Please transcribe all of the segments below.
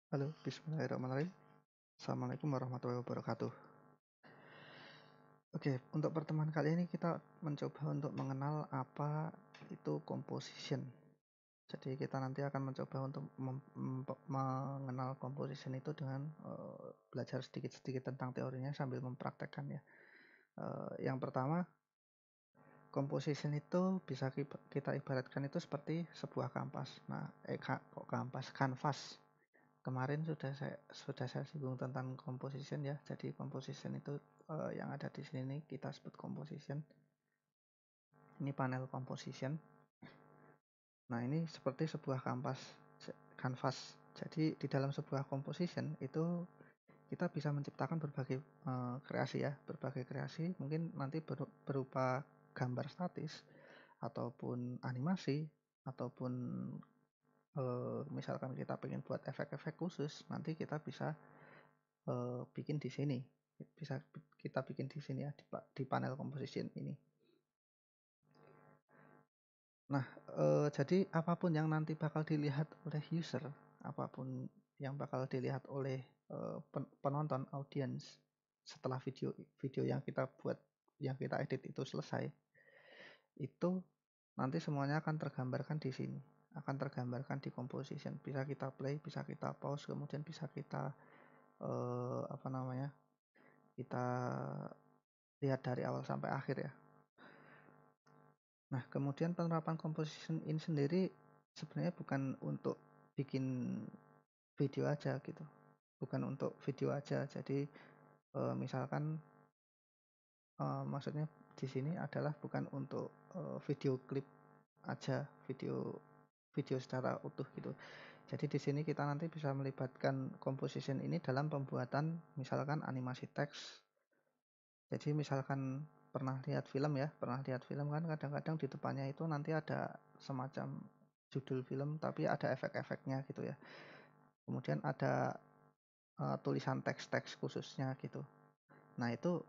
Halo, bismillahirrahmanirrahim. Assalamualaikum warahmatullahi wabarakatuh. Oke, untuk pertemuan kali ini kita mencoba untuk mengenal apa itu composition. Jadi kita nanti akan mencoba untuk mengenal composition itu dengan belajar sedikit-sedikit tentang teorinya sambil mempraktekkan ya. Yang pertama, composition itu bisa kita ibaratkan itu seperti sebuah kanvas. Nah, kanvas. Kemarin sudah saya singgung tentang composition ya. Jadi composition itu yang ada di sini nih kita sebut composition. Ini panel composition. Nah, ini seperti sebuah kanvas. Jadi di dalam sebuah composition itu kita bisa menciptakan berbagai kreasi ya, berbagai kreasi mungkin nanti berupa gambar statis ataupun animasi ataupun misalkan kita pengen buat efek-efek khusus, nanti kita bisa bikin di sini. Bisa kita bikin di sini ya, di panel composition ini. Nah, jadi apapun yang nanti bakal dilihat oleh user, apapun yang bakal dilihat oleh penonton, audience setelah video yang kita buat, yang kita edit itu selesai, itu nanti semuanya akan tergambarkan di sini, akan tergambarkan di composition. Bisa kita play, bisa kita pause, kemudian bisa kita kita lihat dari awal sampai akhir ya. Nah, kemudian penerapan composition ini sendiri sebenarnya bukan untuk bikin video aja gitu. Bukan untuk video aja. Jadi misalkan maksudnya di sini adalah bukan untuk video klip aja, video secara utuh gitu. Jadi di sini kita nanti bisa melibatkan composition ini dalam pembuatan misalkan animasi teks. Jadi misalkan pernah lihat film kan kadang-kadang di depannya itu nanti ada semacam judul film tapi ada efek-efeknya gitu ya. Kemudian ada tulisan teks-teks khususnya gitu. Nah, itu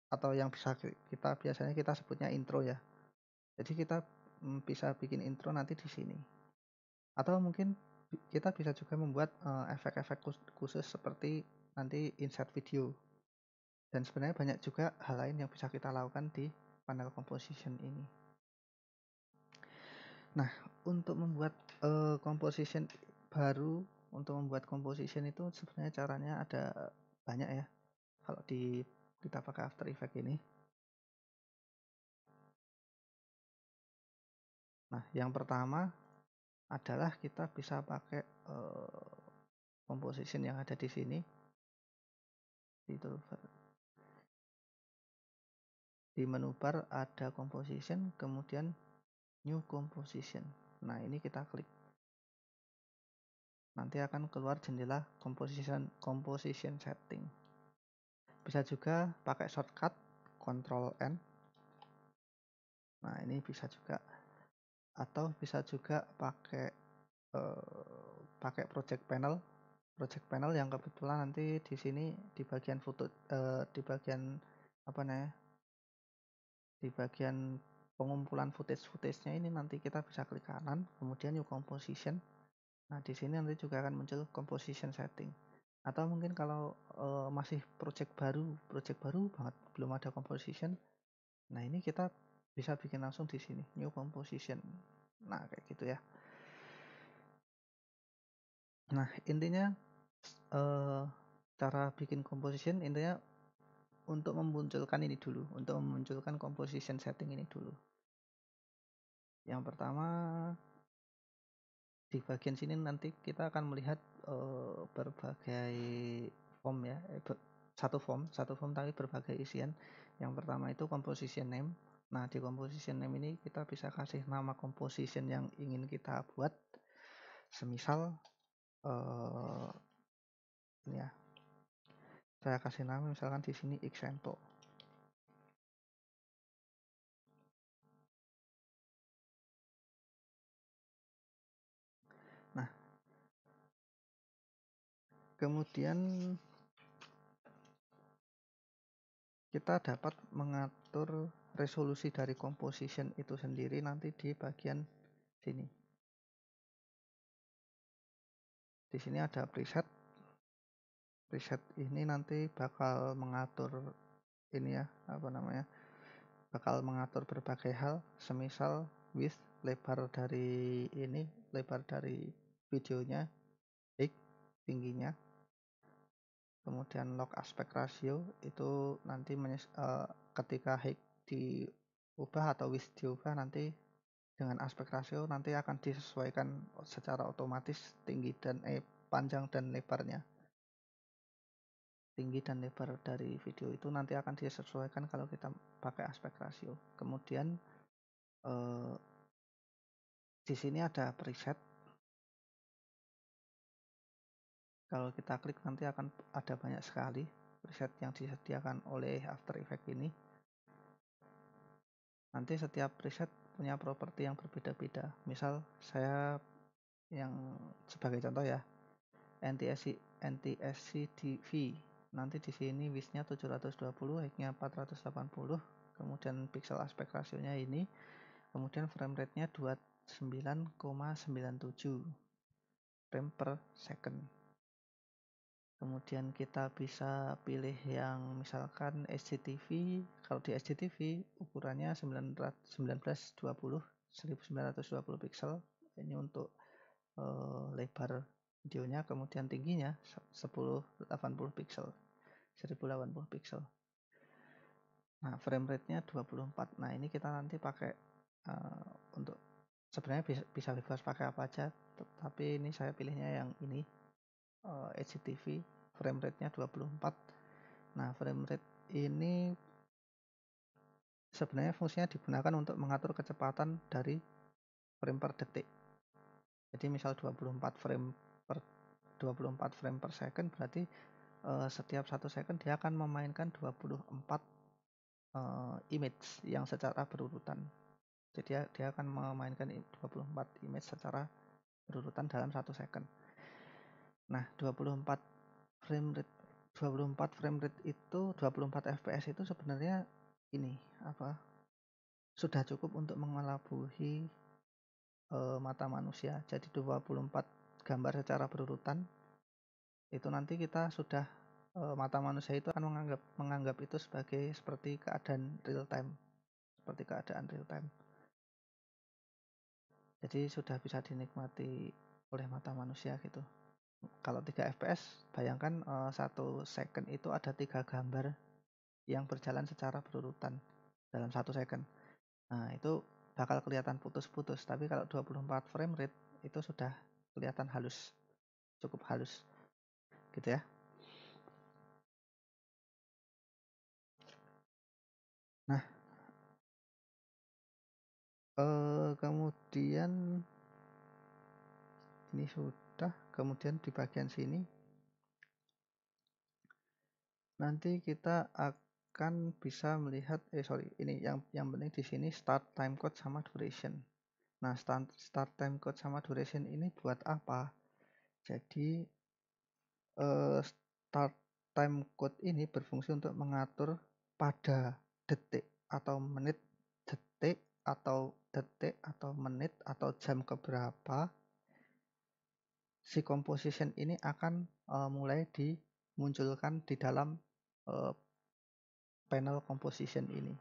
atau yang biasanya kita sebutnya intro ya. Jadi kita bisa bikin intro nanti di sini. Atau mungkin kita bisa juga membuat efek-efek khusus seperti nanti insert video. Dan sebenarnya banyak juga hal lain yang bisa kita lakukan di panel composition ini. Nah, untuk membuat composition baru, untuk membuat composition itu sebenarnya caranya ada banyak ya. Kalau kita pakai After Effects ini. Nah, yang pertama adalah kita bisa pakai composition yang ada di sini. Di menu bar ada composition, kemudian new composition. Nah, ini kita klik. Nanti akan keluar jendela composition setting. Bisa juga pakai shortcut Ctrl N. Nah, ini bisa juga. Atau bisa juga pakai project panel yang kebetulan nanti di sini di bagian foto di bagian di bagian pengumpulan footage-nya ini nanti kita bisa klik kanan, kemudian new composition. Nah, di sini nanti juga akan muncul composition setting. Atau mungkin kalau masih project baru banget, belum ada composition. Nah, ini kita bisa bikin langsung di sini, new composition. Nah, kayak gitu ya. Nah, intinya cara bikin composition intinya untuk memunculkan ini dulu, untuk memunculkan composition setting ini dulu. Yang pertama di bagian sini nanti kita akan melihat berbagai form ya, satu form tapi berbagai isian. Yang pertama itu composition name. Nah, di composition name ini kita bisa kasih nama composition yang ingin kita buat. Semisal ini ya, saya kasih nama misalkan di sini Xento. Nah, kemudian kita dapat mengatur resolusi dari composition itu sendiri nanti di bagian sini. Di sini ada preset. Preset ini nanti bakal mengatur ini ya, bakal mengatur berbagai hal, semisal width, lebar dari videonya, height, tingginya, kemudian log aspect ratio itu nanti ketika height diubah atau width diubah, nanti dengan aspect ratio nanti akan disesuaikan secara otomatis panjang dan lebarnya. Tinggi dan lebar dari video itu nanti akan disesuaikan kalau kita pakai aspect ratio. Kemudian di sini ada preset. Kalau kita klik nanti akan ada banyak sekali preset yang disediakan oleh After Effects ini. Nanti setiap preset punya properti yang berbeda-beda. Misal saya yang sebagai contoh ya, NTSC-DV. Nanti di sini width-nya 720, height-nya 480, kemudian pixel aspect ratio-nya ini, kemudian frame rate-nya 29,97 frame per second. Kemudian kita bisa pilih yang misalkan SCTV. Kalau di SCTV ukurannya 1920 pixel. Ini untuk lebar videonya, kemudian tingginya 1080 pixel, 1080 pixel. Nah, frame rate-nya 24. Nah, ini kita nanti pakai untuk sebenarnya bisa bebas pakai apa aja, tapi ini saya pilihnya yang ini, HDTV, frame rate-nya 24. Nah, frame rate ini sebenarnya fungsinya digunakan untuk mengatur kecepatan dari frame per detik. Jadi misal 24 frame per second, berarti setiap 1 second dia akan memainkan 24 image yang secara berurutan. Jadi dia akan memainkan 24 image secara berurutan dalam 1 second. Nah, 24 frame rate itu, 24 fps itu sebenarnya ini sudah cukup untuk mengelabuhi mata manusia. Jadi 24 gambar secara berurutan itu nanti kita sudah mata manusia itu akan menganggap itu seperti keadaan real time. Jadi sudah bisa dinikmati oleh mata manusia gitu. Kalau 3 fps, bayangkan 1 second itu ada 3 gambar yang berjalan secara berurutan dalam 1 second. Nah, itu bakal kelihatan putus-putus, tapi kalau 24 frame rate itu sudah kelihatan halus, cukup halus gitu ya. Nah, kemudian ini sudah, kemudian di bagian sini nanti kita akan bisa melihat ini yang penting di sini start time code sama duration. Nah, start time code sama duration ini buat apa? Jadi start time code ini berfungsi untuk mengatur pada detik atau menit atau jam keberapa si composition ini akan mulai dimunculkan di dalam panel composition ini.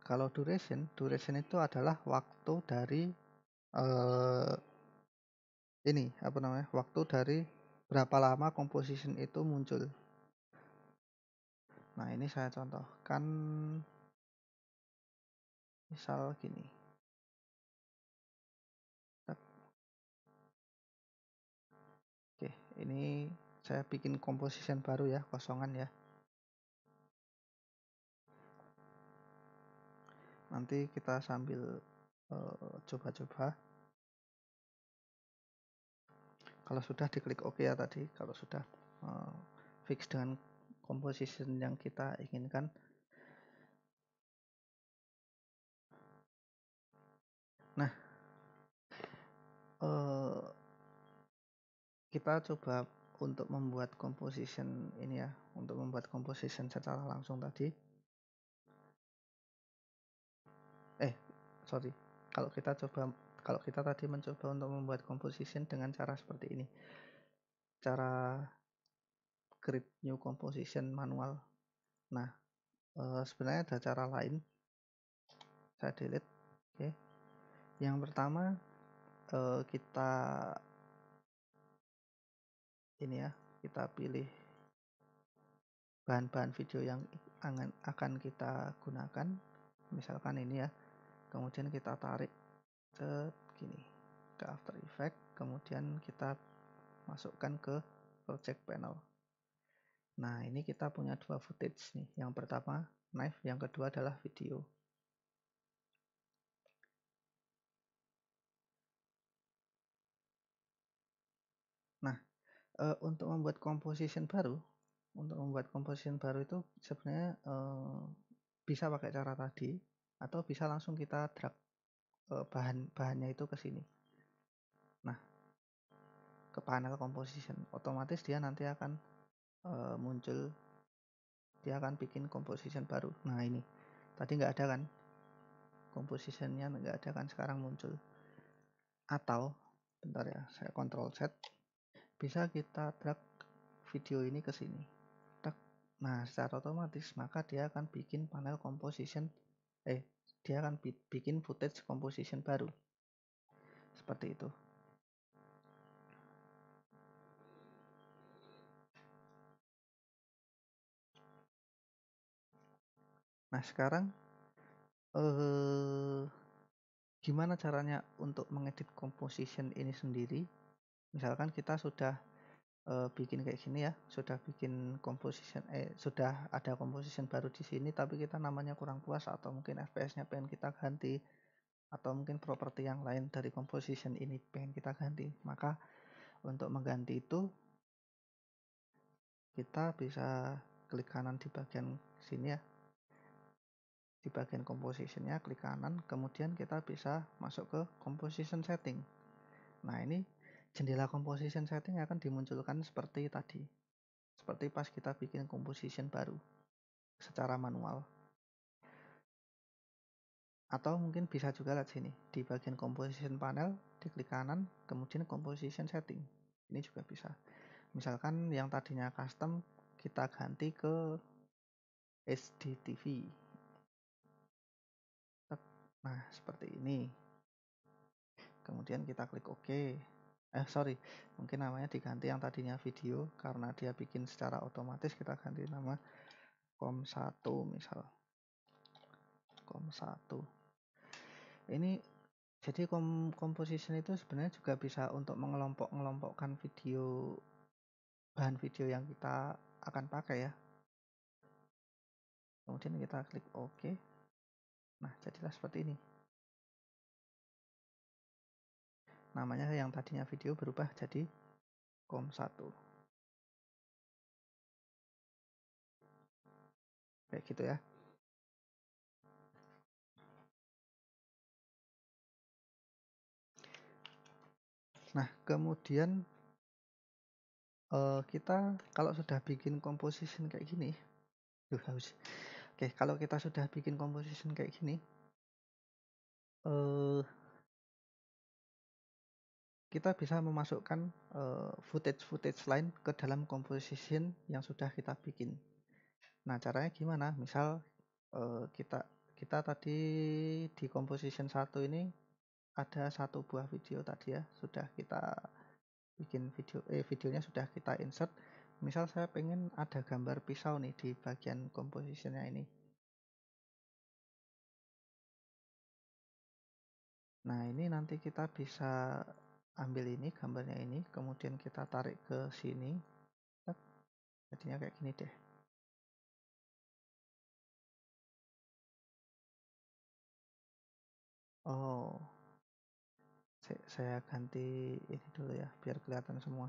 Kalau duration itu adalah waktu dari waktu dari berapa lama composition itu muncul. Nah, ini saya contohkan misal gini. Oke, ini saya bikin composition baru ya, kosongan ya. Nanti kita sambil coba-coba. Kalau sudah diklik OK ya tadi, kalau sudah fix dengan composition yang kita inginkan. Nah, kita coba untuk membuat composition ini ya, untuk membuat composition secara langsung tadi. Kalau kita coba kalau kita tadi mencoba untuk membuat composition dengan cara seperti ini, cara create new composition manual. Nah, sebenarnya ada cara lain. Saya delete. Oke. Yang pertama kita ini ya, kita pilih bahan-bahan video yang akan kita gunakan, misalkan ini ya, kemudian kita tarik gini ke After Effects, kemudian kita masukkan ke project panel. Nah, ini kita punya dua footage nih, yang pertama knife, yang kedua adalah video. Nah, untuk membuat composition baru itu sebenarnya bisa pakai cara tadi, atau bisa langsung kita drag bahannya itu ke sini. Nah, ke panel composition, otomatis dia nanti akan muncul, dia akan bikin composition baru. Nah, ini tadi nggak ada kan, compositionnya nggak ada kan, sekarang muncul. Atau bentar ya, saya control Z, bisa kita drag video ini ke sini. Nah, secara otomatis maka dia akan bikin panel composition, dia akan bikin footage composition baru seperti itu. Nah, sekarang gimana caranya untuk mengedit composition ini sendiri? Misalkan kita sudah bikin kayak gini ya, sudah bikin composition, sudah ada composition baru di sini, tapi kita namanya kurang puas, atau mungkin FPS-nya pengen kita ganti, atau mungkin properti yang lain dari composition ini pengen kita ganti. Maka untuk mengganti itu kita bisa klik kanan di bagian sini ya, di bagian compositionnya klik kanan, kemudian kita bisa masuk ke composition setting. Nah, ini jendela composition setting akan dimunculkan seperti tadi, seperti pas kita bikin composition baru secara manual. Atau mungkin bisa juga lihat sini di bagian composition panel, diklik kanan, kemudian composition setting. Ini juga bisa. Misalkan yang tadinya custom kita ganti ke HDTV. Nah, seperti ini. Kemudian kita klik OK. Mungkin namanya diganti, yang tadinya video, karena dia bikin secara otomatis, kita ganti nama COM1 misal. COM1. Ini jadi composition itu sebenarnya juga bisa untuk mengelompokkan video, bahan video yang kita akan pakai ya. Kemudian kita klik OK. Nah, jadilah seperti ini. Namanya yang tadinya video berubah jadi COM1. Kayak gitu ya. Nah, kemudian kita kalau sudah bikin composition kayak gini, kalau kita sudah bikin composition kayak gini, kita bisa memasukkan footage lain ke dalam composition yang sudah kita bikin. Nah, caranya gimana? Misal kita tadi di composition 1 ini ada satu buah video tadi ya, sudah kita bikin videonya sudah kita insert. Misal saya pengen ada gambar pisau nih di bagian compositionnya ini. Nah, ini nanti kita bisa ambil ini gambarnya ini, kemudian kita tarik ke sini. Jadinya kayak gini deh. Oh, saya ganti ini dulu ya, biar kelihatan semua.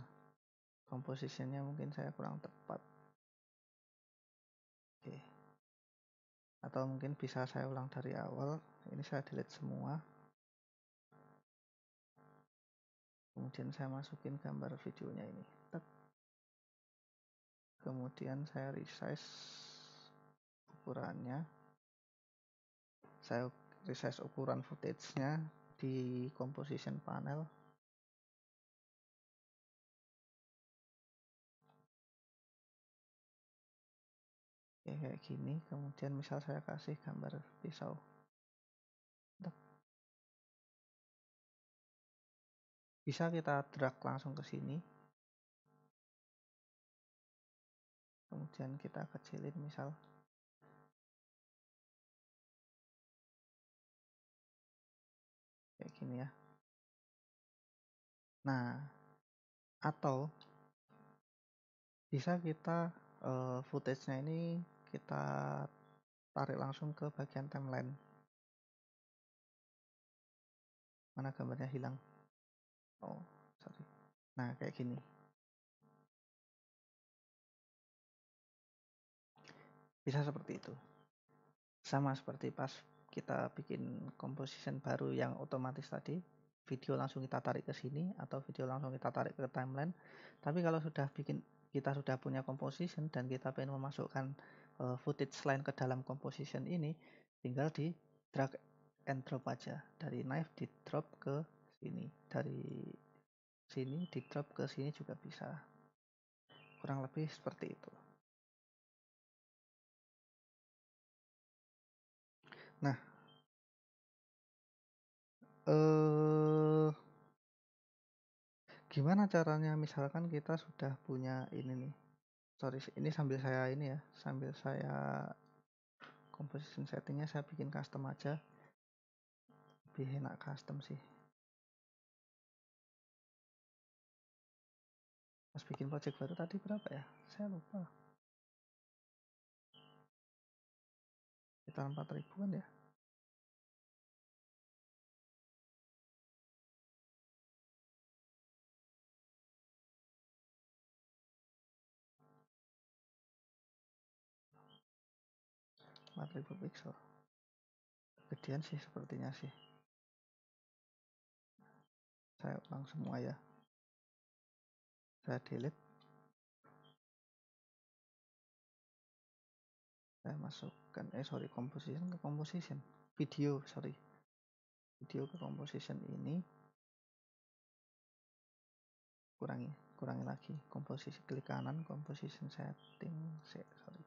Compositionnya mungkin saya kurang tepat. Oke. Atau mungkin bisa saya ulang dari awal. Ini saya delete semua. Kemudian saya masukin gambar videonya ini. Kemudian saya resize ukurannya. Saya resize ukuran footage-nya di composition panel. Oke, kayak gini. Kemudian misal saya kasih gambar pisau. Bisa kita drag langsung ke sini. Kemudian kita kecilin misal. Kayak gini ya. Nah, atau bisa kita footage-nya ini kita tarik langsung ke bagian timeline. Mana gambarnya hilang? Oh, sorry. Nah, kayak gini. Bisa seperti itu. Sama seperti pas kita bikin composition baru yang otomatis tadi, video langsung kita tarik ke sini atau video langsung kita tarik ke timeline. Tapi kalau kita sudah punya composition dan kita pengen memasukkan footage lain ke dalam composition ini, tinggal di drag and drop aja. Dari knife di drop ke sini, dari sini di drop ke sini juga bisa. Kurang lebih seperti itu. Nah, gimana caranya misalkan kita sudah punya ini nih. Sorry, ini sambil saya ini ya, sambil saya composition settingnya saya bikin custom aja. Lebih enak custom sih. Pas bikin project baru tadi berapa ya? Saya lupa. Sekitar 4.000-an ya. Pixel. Kegedean sih sepertinya sih. Saya ulang semua ya. Saya delete. Saya masukkan composition ke composition. Video ke composition ini. Kurangi lagi. Composition, klik kanan, composition setting. Sorry.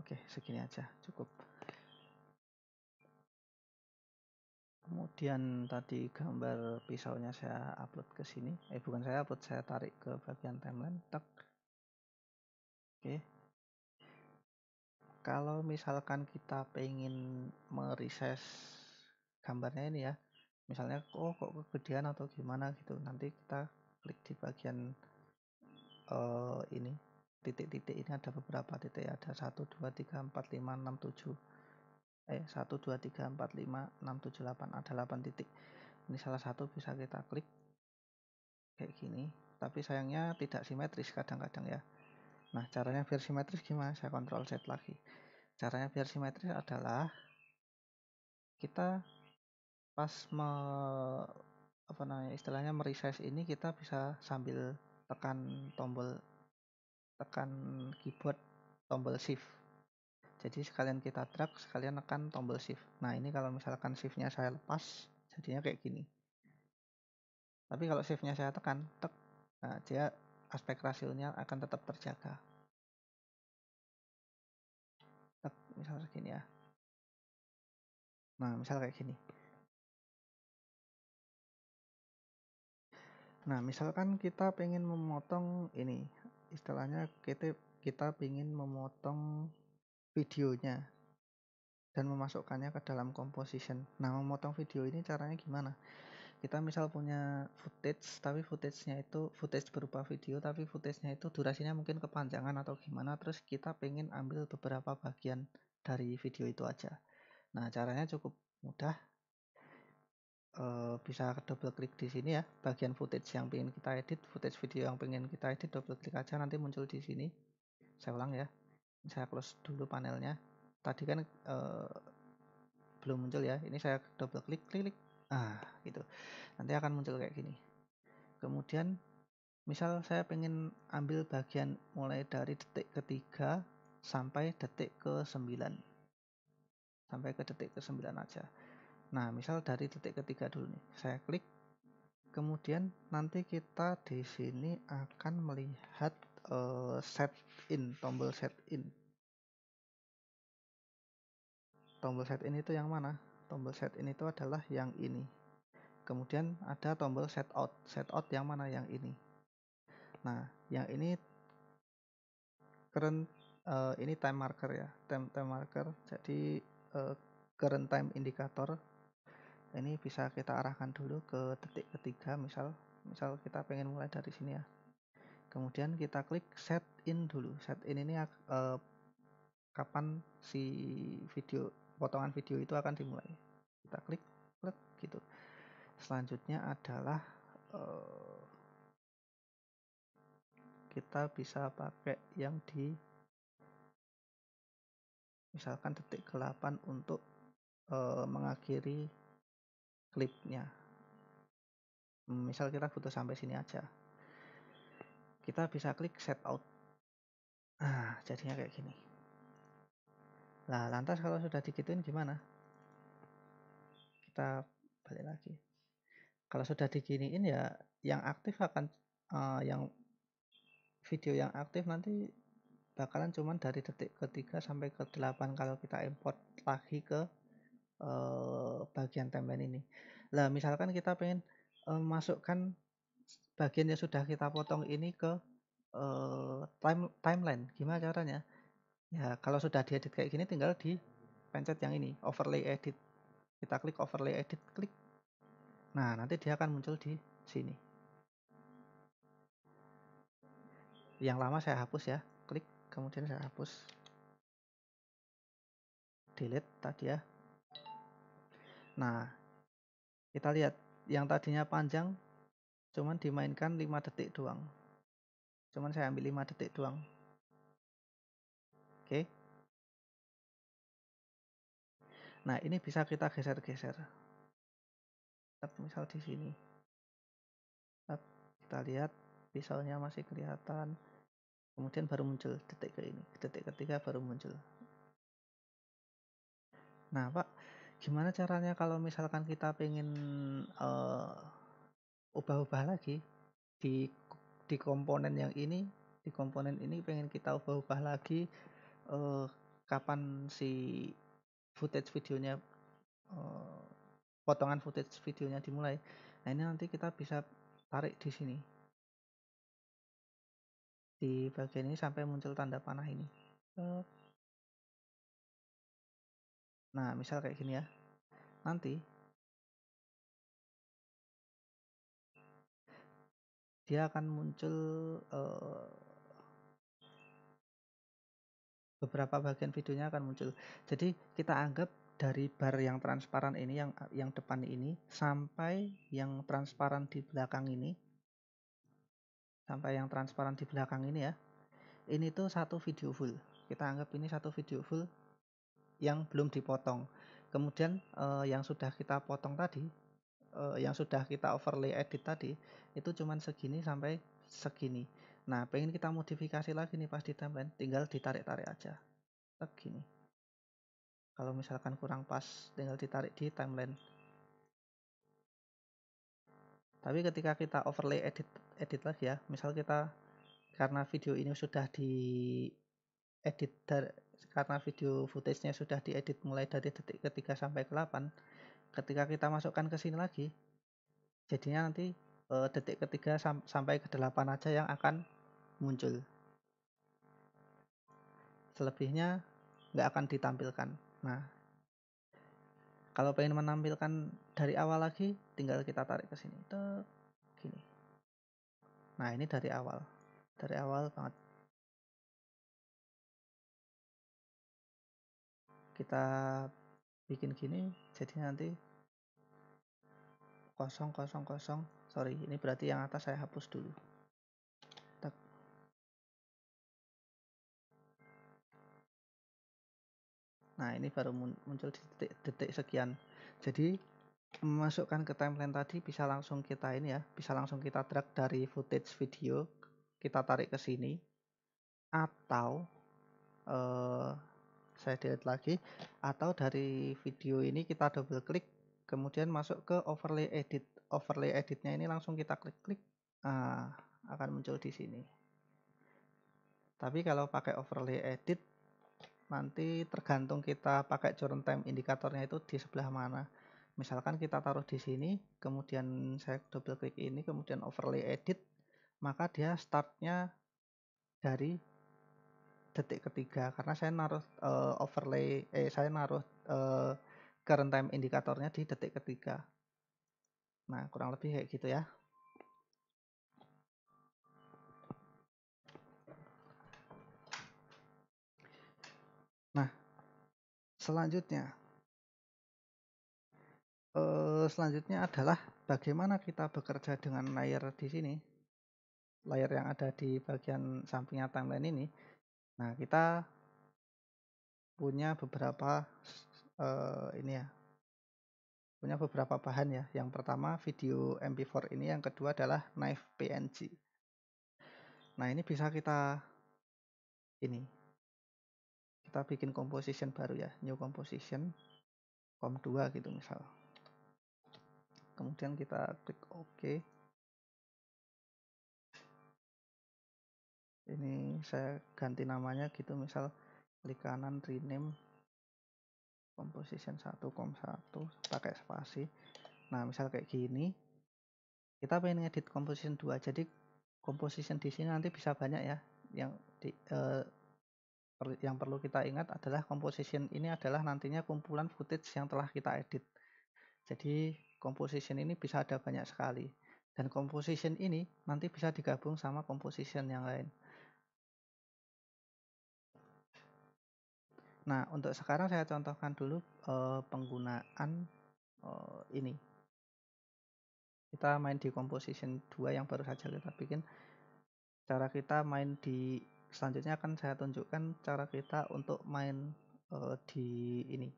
Oke, segini aja, cukup. Kemudian tadi gambar pisaunya saya upload ke sini. Bukan saya upload, saya tarik ke bagian timeline. Tek. Oke. Kalau misalkan kita pengen meresize gambarnya ini ya, misalnya kok kegedean atau gimana gitu, nanti kita klik di bagian ini titik-titik ini, ada beberapa titik, ada 1 2 3 4 5 6 7 1 2 3 4 5 6 7 8, ada 8 titik. Ini salah satu bisa kita klik kayak gini, tapi sayangnya tidak simetris kadang-kadang ya. Nah, caranya biar simetris gimana? Saya Ctrl Z lagi. Caranya biar simetris adalah kita pas istilahnya meresize ini, kita bisa sambil tekan keyboard tombol shift. Jadi sekalian kita drag, sekalian tekan tombol shift. Nah, ini kalau misalkan shiftnya saya lepas, jadinya kayak gini. Tapi kalau shiftnya saya tekan, nah dia aspek rasionya akan tetap terjaga. Misal segini ya. Nah, misal kayak gini. Nah, misalkan kita pengen memotong ini, istilahnya kita pengen memotong videonya dan memasukkannya ke dalam composition. Nah, memotong video ini caranya gimana? Kita misal punya footage, tapi footage-nya itu footage berupa video, tapi footage-nya itu durasinya mungkin kepanjangan atau gimana, terus kita pengen ambil beberapa bagian dari video itu aja. Nah, caranya cukup mudah. Bisa double klik di sini ya, bagian footage yang pengen kita edit, footage video yang pengen kita edit, double klik aja, nanti muncul di sini. Saya ulang ya. Saya close dulu panelnya. Tadi kan belum muncul ya. Ini saya double klik, klik. Gitu. Nanti akan muncul kayak gini. Kemudian misal saya pengen ambil bagian mulai dari detik ketiga sampai detik ke-9. Sampai ke detik ke-9 aja. Nah, misal dari detik ketiga dulu nih. Saya klik. Kemudian nanti kita di sini akan melihat set in, tombol set in. Tombol set in itu yang mana? Tombol set in itu adalah yang ini. Kemudian ada tombol set out. Set out yang mana? Yang ini. Nah, yang ini current ini time marker ya. Time marker. Jadi current time indicator. Ini bisa kita arahkan dulu ke detik ketiga misal kita pengen mulai dari sini ya. Kemudian kita klik set in dulu. Set in ini kapan si potongan video itu akan dimulai. Kita klik gitu. Selanjutnya adalah kita bisa pakai yang di misalkan detik ke-8 untuk mengakhiri klipnya. Misal kita butuh sampai sini aja. Kita bisa klik set out. Nah, jadinya kayak gini. Nah, lantas kalau sudah digituin gimana? Kita balik lagi. Kalau sudah diginiin ya yang aktif akan yang video yang aktif nanti bakalan cuman dari detik ke-3 sampai ke-8 kalau kita import lagi ke bagian timeline ini. Nah, misalkan kita pengen masukkan bagian yang sudah kita potong ini ke timeline, gimana caranya? Ya, kalau sudah diedit kayak gini tinggal dipencet yang ini, overlay edit. Kita klik overlay edit, klik. Nah, nanti dia akan muncul di sini. Yang lama saya hapus ya, klik, kemudian saya hapus. Delete tadi ya. Nah, kita lihat yang tadinya panjang cuman dimainkan 5 detik doang. Cuman saya ambil 5 detik doang. Oke. Nah, ini bisa kita geser-geser. Misal di sini. Kita lihat pisaunya masih kelihatan. Kemudian baru muncul detik ke ini. Detik ketiga baru muncul. Nah, Pak, gimana caranya kalau misalkan kita pengen ubah-ubah lagi di komponen yang ini, di komponen ini pengen kita ubah-ubah lagi kapan si footage videonya potongan footage videonya dimulai. Nah, ini nanti kita bisa tarik di sini. Di bagian ini sampai muncul tanda panah ini. Nah, misal kayak gini ya. Nanti dia akan muncul beberapa bagian videonya akan muncul. Jadi kita anggap dari bar yang transparan ini yang depan ini sampai yang transparan di belakang ini. Sampai yang transparan di belakang ini ya. Ini tuh satu video full. Kita anggap ini satu video full yang belum dipotong. Kemudian yang sudah kita potong tadi, yang sudah kita overlay edit tadi, itu cuman segini sampai segini. Nah, pengen kita modifikasi lagi nih pas di timeline, tinggal ditarik-tarik aja. Gini. Kalau misalkan kurang pas, tinggal ditarik di timeline. Tapi ketika kita overlay edit lagi ya, misal kita karena video ini sudah diedit karena video footage-nya sudah diedit mulai dari detik ke-3 sampai ke-8, ketika kita masukkan ke sini lagi, jadinya nanti detik ke-3 sampai ke-8 aja yang akan muncul. Selebihnya nggak akan ditampilkan. Nah, kalau pengen menampilkan dari awal lagi, tinggal kita tarik ke sini. Gini. Nah, ini dari awal banget. Kita bikin gini, jadi nanti 000. Sorry, ini berarti yang atas saya hapus dulu. Nah, ini baru muncul di detik sekian. Jadi memasukkan ke timeline tadi bisa langsung kita ini ya, bisa langsung kita drag dari footage video, kita tarik ke sini, atau saya delete lagi, atau dari video ini kita double klik, kemudian masuk ke overlay edit. Overlay editnya ini langsung kita klik-klik, akan muncul di sini. Tapi kalau pakai overlay edit, nanti tergantung kita pakai journey time indikatornya itu di sebelah mana. Misalkan kita taruh di sini, kemudian saya double klik ini, kemudian overlay edit, maka dia startnya dari detik ketiga, karena saya naruh saya naruh current time indikatornya di detik ketiga. Nah, kurang lebih kayak gitu ya. Nah, selanjutnya adalah bagaimana kita bekerja dengan layer di sini, layer yang ada di bagian sampingnya timeline ini. Nah, kita punya beberapa punya beberapa bahan ya. Yang pertama video MP4 ini, yang kedua adalah knife PNG. Nah, ini bisa kita bikin composition baru ya, new composition com2 gitu misal. Kemudian kita klik OK. Ini saya ganti namanya gitu, misal klik kanan rename composition 1 com1 pakai spasi. Nah, misal kayak gini. Kita pengen ngedit composition 2. Jadi composition di sini nanti bisa banyak ya. Yang perlu kita ingat adalah composition ini adalah nantinya kumpulan footage yang telah kita edit. Jadi composition ini bisa ada banyak sekali. Dan composition ini nanti bisa digabung sama composition yang lain. Nah, untuk sekarang saya contohkan dulu penggunaan ini. Kita main di composition 2 yang baru saja kita bikin. Cara kita main di selanjutnya akan saya tunjukkan cara kita untuk main di ini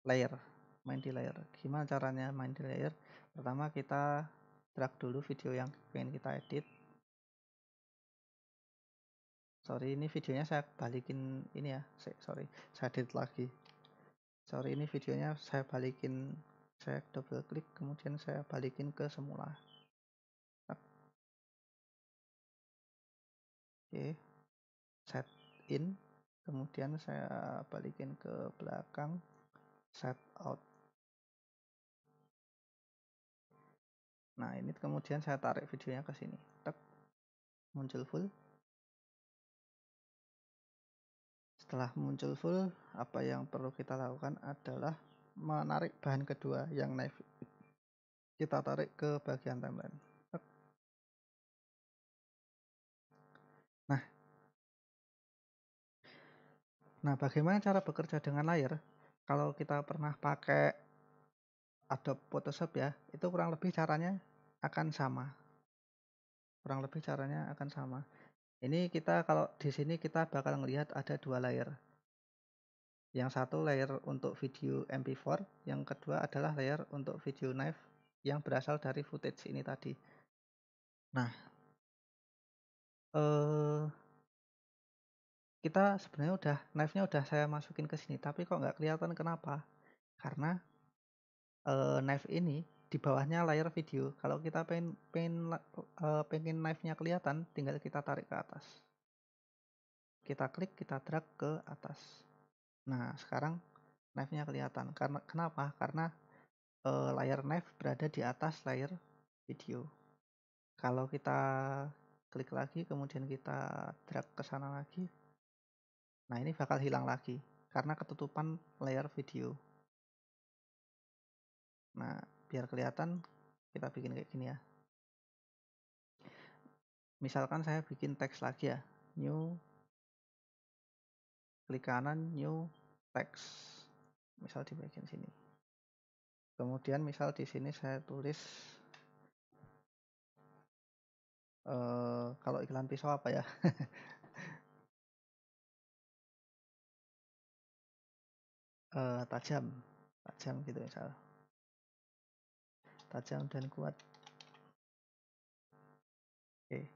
layer, main di layer. Gimana caranya main di layer? Pertama kita drag dulu video yang pengen kita edit. Sorry, ini videonya saya balikin ini ya. Sorry, saya edit lagi. Sorry, ini videonya saya balikin, saya double klik kemudian saya balikin ke semula. Oke, set in, kemudian saya balikin ke belakang, set out. Nah, ini kemudian saya tarik videonya ke sini. Tek, muncul full. Setelah muncul full, apa yang perlu kita lakukan adalah menarik bahan kedua yang knife. Kita tarik ke bagian timeline. Tek. Nah, bagaimana cara bekerja dengan layer? Kalau kita pernah pakai Adobe Photoshop ya, itu kurang lebih caranya akan sama. Ini kita kalau di sini kita bakal melihat ada dua layer. Yang satu layer untuk video MP4, yang kedua adalah layer untuk video knife yang berasal dari footage ini tadi. Nah, kita sebenarnya knife-nya udah saya masukin ke sini, tapi kok nggak kelihatan, kenapa? Karena knife ini di bawahnya layer video. Kalau kita pengen knife-nya kelihatan, tinggal kita tarik ke atas. Kita klik, kita drag ke atas. Nah, sekarang knife-nya kelihatan. Kenapa? Karena layar knife berada di atas layar video. Kalau kita klik lagi, kemudian kita drag ke sana lagi. Nah, ini bakal hilang lagi karena ketutupan layar video. Nah, biar kelihatan kita bikin kayak gini ya. Misalkan saya bikin teks lagi ya, new, klik kanan, new text, misal di bagian sini. Kemudian misal di sini saya tulis kalau iklan pisau apa ya? tajam gitu misal, tajam dan kuat. Oke.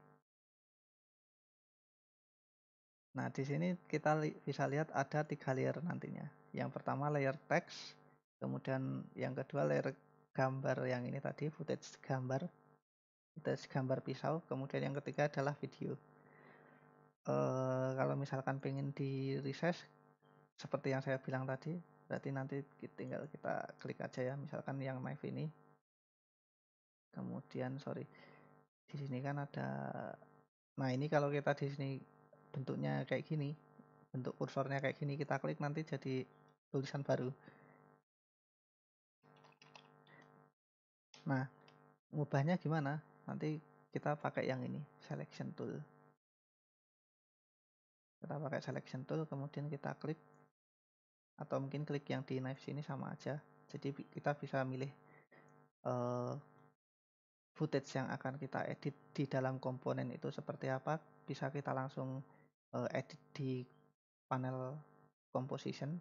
Nah, di sini kita bisa lihat ada 3 layer nantinya. Yang pertama layer teks, kemudian yang kedua layer gambar yang ini tadi, footage gambar pisau, kemudian yang ketiga adalah video. Kalau misalkan pengen di resize seperti yang saya bilang tadi, berarti nanti tinggal kita klik aja ya, misalkan yang knife ini. Kemudian di sini kan ada, nah ini kalau kita di sini bentuknya kayak gini, bentuk kursornya kayak gini, kita klik nanti jadi tulisan baru. Nah, ngubahnya gimana? Nanti kita pakai yang ini, selection tool. Kita pakai selection tool, kemudian kita klik, atau mungkin klik yang di knife sini sama aja. Jadi kita bisa milih footage yang akan kita edit di dalam komponen itu seperti apa. Bisa kita langsung edit di panel composition,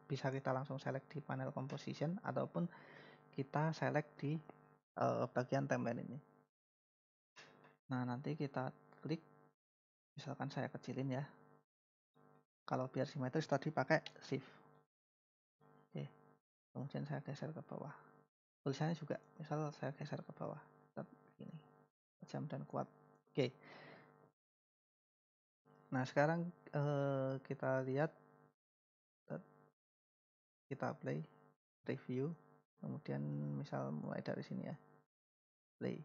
bisa kita langsung select di panel composition, ataupun kita select di bagian timeline ini. Nah, nanti kita klik, misalkan saya kecilin ya, kalau biar simetris tadi pakai shift. Oke, kemudian saya geser ke bawah, tulisannya juga misal saya geser ke bawah, ini tajam dan kuat. Oke, nah sekarang kita lihat, kita play review, kemudian misal mulai dari sini ya, play.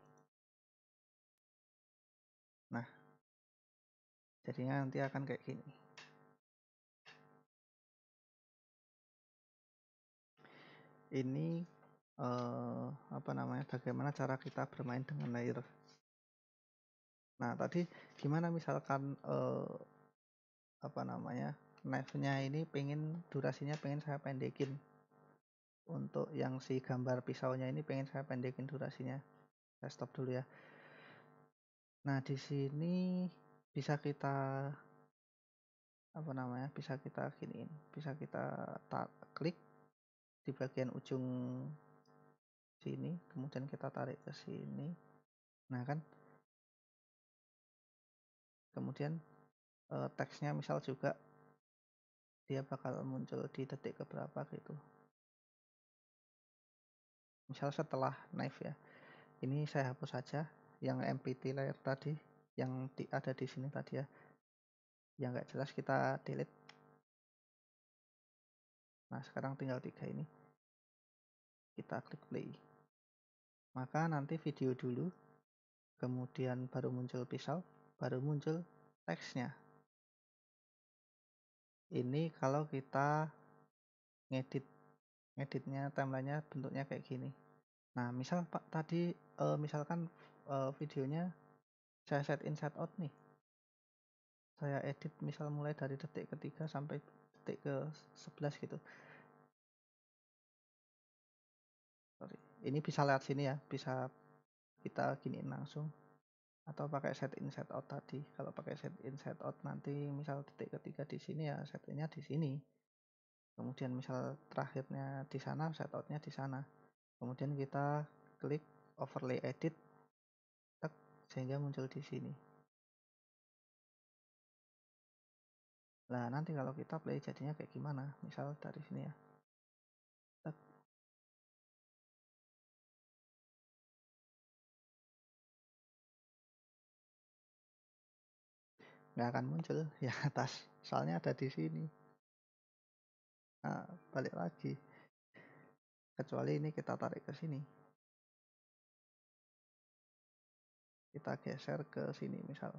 Nah, jadinya nanti akan kayak gini. Ini bagaimana cara kita bermain dengan layer. Nah, tadi gimana misalkan knife-nya ini durasinya pengen saya pendekin. Untuk yang si gambar pisaunya ini pengen saya pendekin durasinya. Saya stop dulu ya. Nah, di sini bisa kita bisa kita giniin, bisa kita klik di bagian ujung sini, kemudian kita tarik ke sini. Nah kan, kemudian teksnya misal juga dia bakal muncul di detik keberapa gitu. Misal setelah knife ya. Ini saya hapus saja yang empty layer tadi, yang ada di sini tadi ya. Yang nggak jelas kita delete. Nah, sekarang tinggal 3 ini. Kita klik play. Maka nanti video dulu, kemudian baru muncul pisau, baru muncul teksnya. Ini kalau kita ngeditnya timelinenya bentuknya kayak gini. Nah, misal Pak tadi misalkan videonya saya set in set out nih. Saya edit misal mulai dari detik ketiga sampai detik ke 11 gitu. Ini bisa lihat sini ya, bisa kita giniin langsung, atau pakai set in set out tadi. Kalau pakai set in set out nanti misal detik ketiga di sini ya setnya di sini. Kemudian misal terakhirnya di sana, set outnya di sana. Kemudian kita klik overlay edit, sehingga muncul di sini. Nah, nanti kalau kita play jadinya kayak gimana? Misal dari sini ya. Nggak akan muncul yang atas, soalnya ada di sini. Nah, balik lagi. Kecuali ini kita tarik ke sini. Kita geser ke sini misal.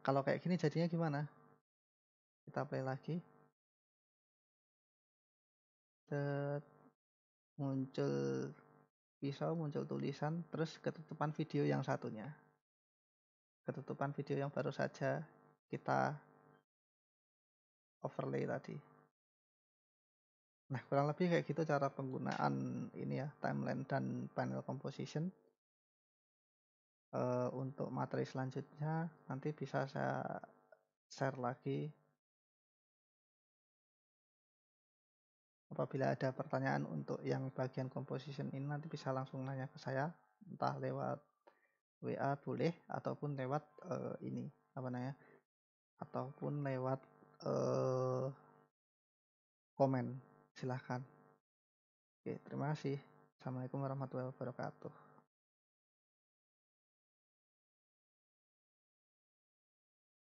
Kalau kayak gini jadinya gimana? Kita play lagi. Set, muncul pisau, muncul tulisan, terus ketutupan video yang satunya. Ketutupan video yang baru saja kita overlay tadi. Nah, kurang lebih kayak gitu cara penggunaan ini ya, timeline dan panel composition. Untuk materi selanjutnya nanti bisa saya share lagi apabila ada pertanyaan untuk yang bagian composition ini nanti bisa langsung nanya ke saya, entah lewat WA boleh ataupun lewat ini apa namanya, ataupun lewat komen, silahkan. Oke, terima kasih. Assalamualaikum warahmatullahi wabarakatuh.